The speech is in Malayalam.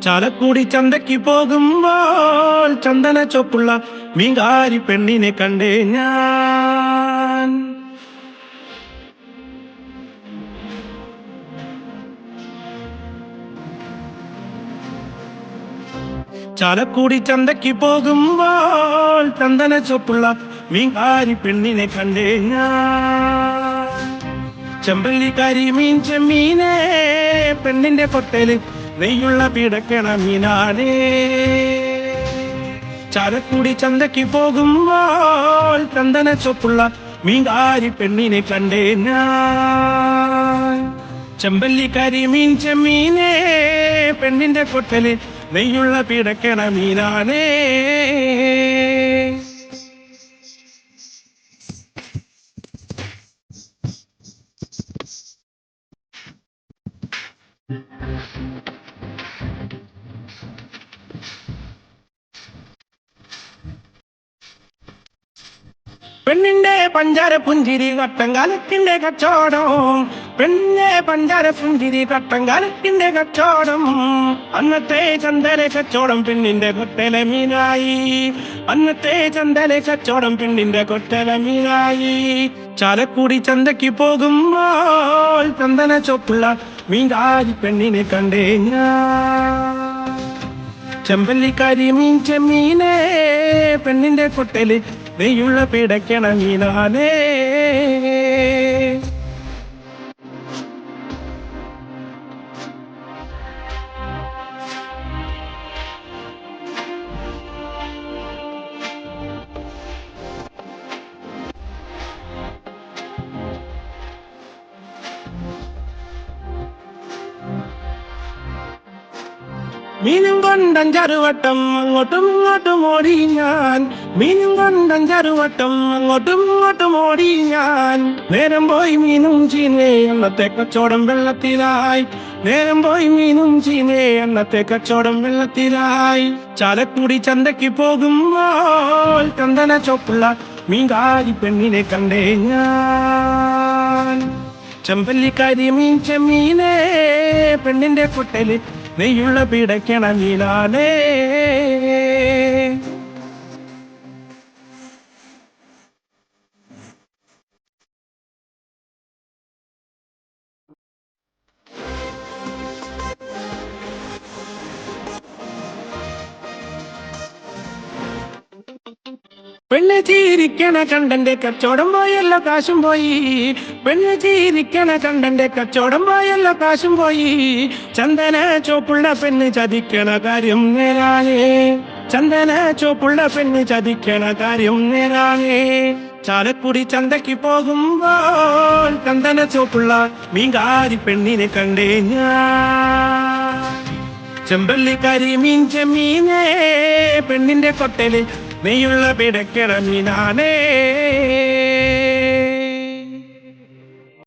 ചാലക്കുടി ചന്തയ്ക്ക് പോകുമ്പോൾ ചന്ദന ചൊപ്പുള്ള മീങ്കാരി പെണ്ണിനെ കണ്ടേ ഞാൻ. ചാലക്കുടി ചന്തയ്ക്ക് പോകുമ്പോൾ ചന്ദന ചൊപ്പുള്ള മീങ്കാരി പെണ്ണിനെ കണ്ടേ ഞാൻ. ചെമ്പല്ലിക്കാരി മീൻ ചെമ്മീനെ പെണ്ണിന്റെ കൊട്ടല് നെയ്യുള്ള പിടക്കണ മീനാനേ. ചാലക്കുടി ചന്തയ്ക്ക് പോകുമ്പോൾ ചന്ദന ചൊപ്പുള്ള മീൻകാരി പെണ്ണിനെ കണ്ടേ ഞാൻ. ചെമ്പല്ലിക്കാരി മീൻ ചെമ്മീനെ പെണ്ണിന്റെ കൊട്ടല് നെയ്യുള്ള പിടക്കണ മീനാനേ. പെണ്ണിന്റെ പഞ്ചാര പുഞ്ചിരി കട്ടങ്കാലത്തിന്റെ കച്ചോടം. പെണ്ണിന്റെ പഞ്ചാര പുഞ്ചിരി കട്ടങ്കാലത്തിന്റെ കച്ചോടം. അന്നത്തെ ചന്ദന കച്ചോടം പെണ്ണിന്റെ കൊട്ടല മീനായി. അന്നത്തെ ചന്ദന കച്ചോടം പെണ്ണിന്റെ കൊട്ടല മീനായി. ചാലക്കുടി ചന്തയ്ക്ക് പോകുമ്പോൾ ചന്ദന ചൊപ്പുള്ള മീൻകാരി പെണ്ണിനെ കണ്ടേ ഞാൻ. ചെമ്പല്ലിക്കാരി മീൻ ചെമ്മീനെ പെണ്ണിന്റെ കൊട്ടല് നെയ്യുള്ള പിടക്കണ മീനാനേ. മീനും കൊണ്ടഞ്ചറുവട്ടം അങ്ങോട്ടും ഇങ്ങോട്ടും ഓടി ഞാൻ. മീനും കൊണ്ടഞ്ചറുവട്ടം അങ്ങോട്ടും ഇങ്ങോട്ടും ഓടി ഞാൻ. നേരം പോയി മീനും ചീനേ അന്നത്തെ കച്ചവടം വെള്ളത്തിലായി. നേരം പോയി മീനും ചീനേ അന്നത്തെ കച്ചവടം വെള്ളത്തിലായി. ചാലക്കുടി ചന്തയ്ക്ക് പോകുമ്പോൾ ചന്ദന ചൊപ്പുള്ള മീൻകാരി പെണ്ണിനെ കണ്ടേ ഞാൻ. ചെമ്പല്ലിക്കാരി മീൻ ചെമ്മീനെ പെണ്ണിന്റെ കൊട്ടല് നെയ്യുള്ള പിടക്കണ മീനാനേ. പെണ്ണ് ചീരിക്കണ കണ്ടന്റെ കച്ചവടം പോയല്ലോ കാശും പോയി. പെണ്ണ് ചീരിക്കണ കണ്ടന്റെ കച്ചവടം പോയല്ലോ കാശും പോയി. ചന്ദന ചോപ്പുള്ള പെണ്ണ് ചതിക്കണ കാര്യം നേരാനേ. ചന്ദന ചോപ്പുള്ള പെണ്ണ് ചതിക്കണ കാര്യം നേരാനേ. ചാലക്കുടി ചന്തയ്ക്ക് പോകുമ്പോൾ ചന്ദന ചോപ്പുള്ള മീൻകാരി പെണ്ണിനെ കണ്ടേ ഞാൻ. ചെമ്പല്ലിക്കാരി മീൻ ചെമ്മീനെ പെണ്ണിന്റെ കൊട്ടല് നെയ്യുള്ള പിടക്കണ മീനാനേ.